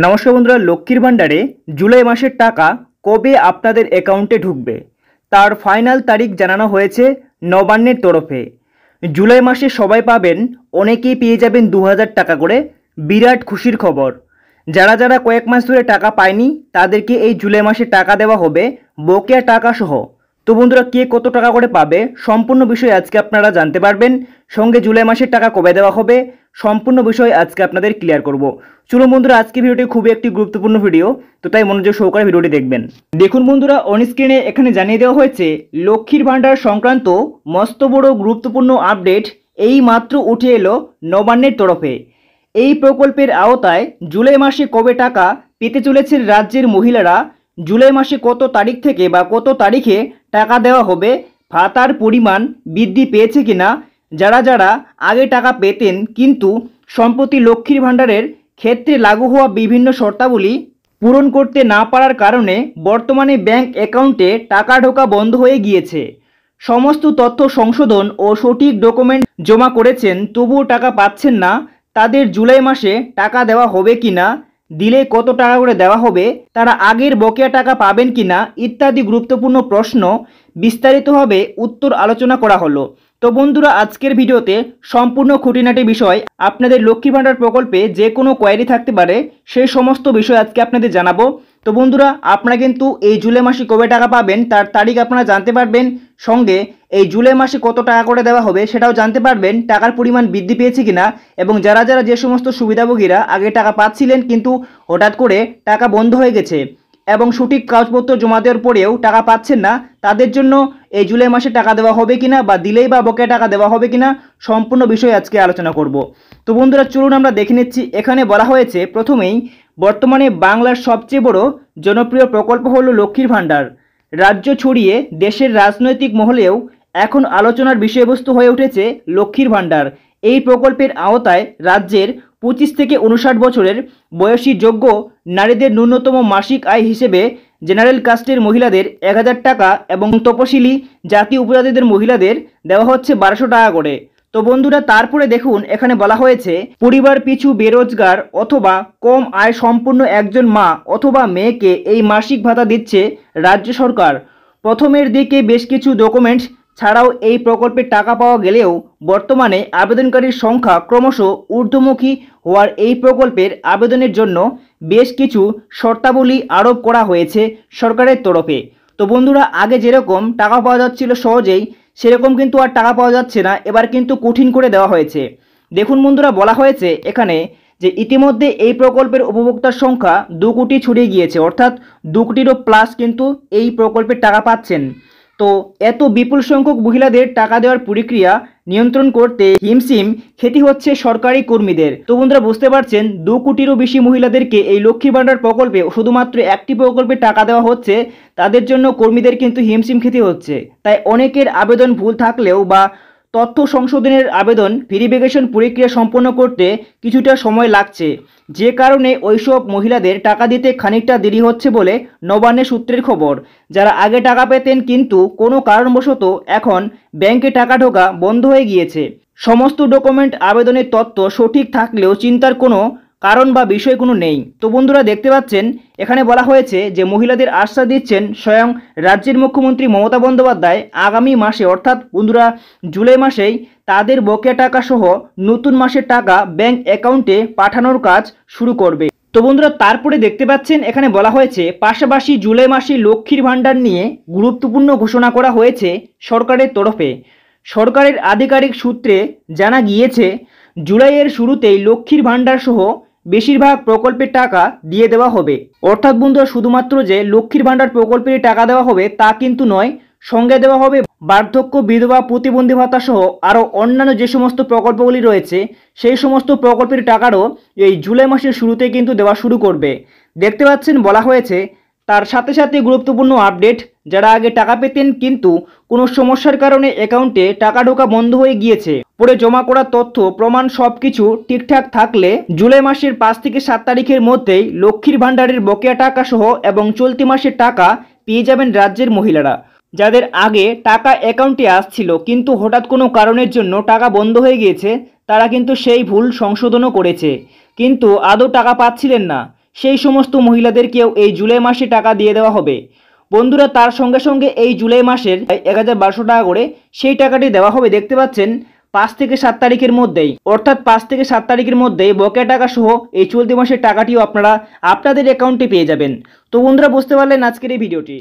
নমস্কার বন্ধুরা, লক্ষ্মীর ভাণ্ডারে জুলাই মাসের টাকা কবে আপনাদের অ্যাকাউন্টে ঢুকবে তার ফাইনাল তারিখ জানানো হয়েছে নবান্নের তরফে। জুলাই মাসে সবাই পাবেন, অনেকেই পেয়ে যাবেন 2000 টাকা করে। বিরাট খুশির খবর। যারা যারা কয়েক মাস ধরে টাকা পায়নি তাদেরকে এই জুলাই মাসে টাকা দেওয়া হবে বকেয়া টাকা সহ। তো বন্ধুরা, কে কত টাকা করে পাবে সম্পূর্ণ বিষয় আজকে আপনারা জানতে পারবেন। সঙ্গে জুলাই মাসের টাকা কবে দেওয়া হবে সম্পূর্ণ বিষয় আজকে আপনাদের ক্লিয়ার করব। চলুন বন্ধুরা, আজকে ভিডিওটি খুবই একটি গুরুত্বপূর্ণ ভিডিও, তো তাই মনোযোগ সহকারে ভিডিওটি দেখবেন। দেখুন বন্ধুরা, অন স্ক্রিনে এখানে জানিয়ে দেওয়া হয়েছে লক্ষ্মীর ভাণ্ডার সংক্রান্ত মস্ত বড় গুরুত্বপূর্ণ আপডেট এই মাত্র উঠে এলো নবান্নের তরফে। এই প্রকল্পের আওতায় জুলাই মাসে কবে টাকা পেতে চলেছেন রাজ্যের মহিলারা, জুলাই মাসে কত তারিখ থেকে বা কত তারিখে টাকা দেওয়া হবে, ভাতার পরিমাণ বৃদ্ধি পেয়েছে কিনা, যারা যারা আগে টাকা পেতেন কিন্তু সম্প্রতি লক্ষ্মীর ভাণ্ডারের ক্ষেত্রে লাগু হওয়া বিভিন্ন শর্তাবলী পূরণ করতে না পারার কারণে বর্তমানে ব্যাংক অ্যাকাউন্টে টাকা ঢোকা বন্ধ হয়ে গিয়েছে। সমস্ত তথ্য সংশোধন ও সঠিক ডকুমেন্ট জমা করেছেন তবুও টাকা পাচ্ছেন না, তাদের জুলাই মাসে টাকা দেওয়া হবে কিনা, দিলে কত টাকা করে দেওয়া হবে, তারা আগের বকেয়া টাকা পাবেন কিনা ইত্যাদি গুরুত্বপূর্ণ প্রশ্ন বিস্তারিতভাবে উত্তর আলোচনা করা হলো। তো বন্ধুরা, আজকের ভিডিওতে সম্পূর্ণ খুঁটিনাটি বিষয়, আপনাদের লক্ষ্মী ভাণ্ডার প্রকল্পে যে কোনো কোয়ারি থাকতে পারে সেই সমস্ত বিষয় আজকে আপনাদের জানাবো। তো বন্ধুরা, আপনারা কিন্তু এই জুলাই মাসে কবে টাকা পাবেন তার তারিখ আপনারা জানতে পারবেন, সঙ্গে এই জুলাই মাসে কত টাকা করে দেওয়া হবে সেটাও জানতে পারবেন, টাকার পরিমাণ বৃদ্ধি পেয়েছে কিনা, এবং যারা যারা যে সমস্ত সুবিধাভোগীরা আগে টাকা পাচ্ছিলেন কিন্তু হঠাৎ করে টাকা বন্ধ হয়ে গেছে এবং সঠিক কাগজপত্র জমা দেওয়ার পরেও টাকা পাচ্ছেন না, তাদের জন্য এই জুলাই মাসে টাকা দেওয়া হবে কিনা বা দিলেই বা বকেয়া টাকা দেওয়া হবে কিনা সম্পূর্ণ বিষয় আজকে আলোচনা করব। তো বন্ধুরা, চলুন আমরা দেখে নিচ্ছি। এখানে বলা হয়েছে প্রথমেই, বর্তমানে বাংলার সবচেয়ে বড় জনপ্রিয় প্রকল্প হলো লক্ষ্মীর ভাণ্ডার। রাজ্য ছড়িয়ে দেশের রাজনৈতিক মহলেও এখন আলোচনার বিষয়বস্তু হয়ে উঠেছে লক্ষ্মীর ভাণ্ডার। এই প্রকল্পের আওতায় রাজ্যের 25 থেকে 59 বছরের বয়সী যোগ্য নারীদের ন্যূনতম মাসিক আয় হিসেবে জেনারেল কাস্টের মহিলাদের 1000 টাকা এবং তপশিলি জাতি উপজাতিদের মহিলাদের দেওয়া হচ্ছে 1200 টাকা করে। তো বন্ধুরা, তারপরে দেখুন এখানে বলা হয়েছে পরিবার পিছু বেরোজগার অথবা কম আয় সম্পন্ন একজন মা অথবা মেয়েকে এই মাসিক ভাতা দিচ্ছে রাজ্য সরকার। প্রথমের দিকে বেশ কিছু ডকুমেন্টস ছাড়াও এই প্রকল্পের টাকা পাওয়া গেলেও বর্তমানে আবেদনকারীর সংখ্যা ক্রমশ ঊর্ধ্বমুখী হওয়ার এই প্রকল্পের আবেদনের জন্য বেশ কিছু শর্তাবলী আরোপ করা হয়েছে সরকারের তরফে। তো বন্ধুরা, আগে যেরকম টাকা পাওয়া যাচ্ছিল সহজেই, সেরকম কিন্তু আর টাকা পাওয়া যাচ্ছে না, এবার কিন্তু কঠিন করে দেওয়া হয়েছে। দেখুন বন্ধুরা, বলা হয়েছে এখানে যে ইতিমধ্যে এই প্রকল্পের উপভোক্তার সংখ্যা 2 কোটি ছড়িয়ে গিয়েছে, অর্থাৎ 2 কোটিরও প্লাস কিন্তু এই প্রকল্পের টাকা পাচ্ছেন। তো এত বিপুল সংখ্যক মহিলাদের টাকা দেওয়ার প্রক্রিয়া নিয়ন্ত্রণ করতে হিমশিম খেতে হচ্ছে সরকারি কর্মীদের। তো বন্ধুরা, বুঝতে পারছেন 2 কোটিরও বেশি মহিলাদেরকে এই লক্ষ্মী ভাণ্ডার প্রকল্পে শুধুমাত্র একটি প্রকল্পে টাকা দেওয়া হচ্ছে, তাদের জন্য কর্মীদের কিন্তু হিমশিম খেতে হচ্ছে। তাই অনেকের আবেদন ভুল থাকলেও বা তথ্য সংশোধনের আবেদন ভেরিফিকেশন প্রক্রিয়া সম্পন্ন করতে কিছুটা সময় লাগছে, যে কারণে ওইসব মহিলাদের টাকা দিতে খানিকটা দেরি হচ্ছে বলে নবান্নের সূত্রের খবর। যারা আগে টাকা পেতেন কিন্তু কোনো কারণবশত এখন ব্যাংকে টাকা ঢোকা বন্ধ হয়ে গিয়েছে, সমস্ত ডকুমেন্ট আবেদনের তথ্য সঠিক থাকলেও চিন্তার কোনো কারণ বা বিষয় কোনো নেই। তো বন্ধুরা, দেখতে পাচ্ছেন এখানে বলা হয়েছে যে মহিলাদের আশ্বাস দিচ্ছেন স্বয়ং রাজ্যের মুখ্যমন্ত্রী মমতা বন্দ্যোপাধ্যায়, আগামী মাসে অর্থাৎ বন্ধুরা জুলাই মাসেই তাদের বকেয়া টাকা সহ নতুন মাসের টাকা ব্যাংক অ্যাকাউন্টে পাঠানোর কাজ শুরু করবে। তো বন্ধুরা, তারপরে দেখতে পাচ্ছেন এখানে বলা হয়েছে পাশাপাশি জুলাই মাসে লক্ষ্মীর ভাণ্ডার নিয়ে গুরুত্বপূর্ণ ঘোষণা করা হয়েছে সরকারের তরফে। সরকারের আধিকারিক সূত্রে জানা গিয়েছে জুলাইয়ের শুরুতেই লক্ষ্মীর ভাণ্ডার সহ বেশিরভাগ প্রকল্পের টাকা দিয়ে দেওয়া হবে। অর্থাৎ বন্ধুরা, শুধুমাত্র যে লক্ষ্মীর ভাণ্ডার প্রকল্পের টাকা দেওয়া হবে তা কিন্তু নয়, সঙ্গে দেওয়া হবে বার্ধক্য, বিধবা, প্রতিবন্ধী ভাতা সহ আরও অন্যান্য যে সমস্ত প্রকল্পগুলি রয়েছে সেই সমস্ত প্রকল্পের টাকারও এই জুলাই মাসের শুরুতে কিন্তু দেওয়া শুরু করবে। দেখতে পাচ্ছেন বলা হয়েছে তার সাথে সাথে গুরুত্বপূর্ণ আপডেট, যারা আগে টাকা পেতেন কিন্তু কোনো সমস্যার কারণে অ্যাকাউন্টে টাকা ঢোকা বন্ধ হয়ে গিয়েছে, পরে জমা করা তথ্য প্রমাণ সবকিছু ঠিকঠাক থাকলে জুলাই মাসের 5 থেকে 7 তারিখের মধ্যেই লক্ষ্মীর ভাণ্ডারের বকেয়া টাকা সহ এবং চলতি মাসের টাকা পেয়ে যাবেন রাজ্যের মহিলারা। যাদের আগে টাকা অ্যাকাউন্টে আসছিল কিন্তু হঠাৎ কোনো কারণের জন্য টাকা বন্ধ হয়ে গিয়েছে, তারা কিন্তু সেই ভুল সংশোধনও করেছে কিন্তু আদৌ টাকা পাচ্ছিলেন না, সেই সমস্ত মহিলাদেরকেও এই জুলাই মাসে টাকা দিয়ে দেওয়া হবে। বন্ধুরা, তার সঙ্গে সঙ্গে এই জুলাই মাসের 1200 টাকা করে সেই টাকাটি দেওয়া হবে। দেখতে পাচ্ছেন 5 থেকে 7 তারিখের মধ্যেই, অর্থাৎ 5 থেকে 7 তারিখের মধ্যেই বকেয়া টাকা সহ এই চলতি মাসের টাকাটিও আপনারা আপনাদের অ্যাকাউন্টে পেয়ে যাবেন। তো বন্ধুরা, বুঝতে পারলেন আজকের এই ভিডিওটি।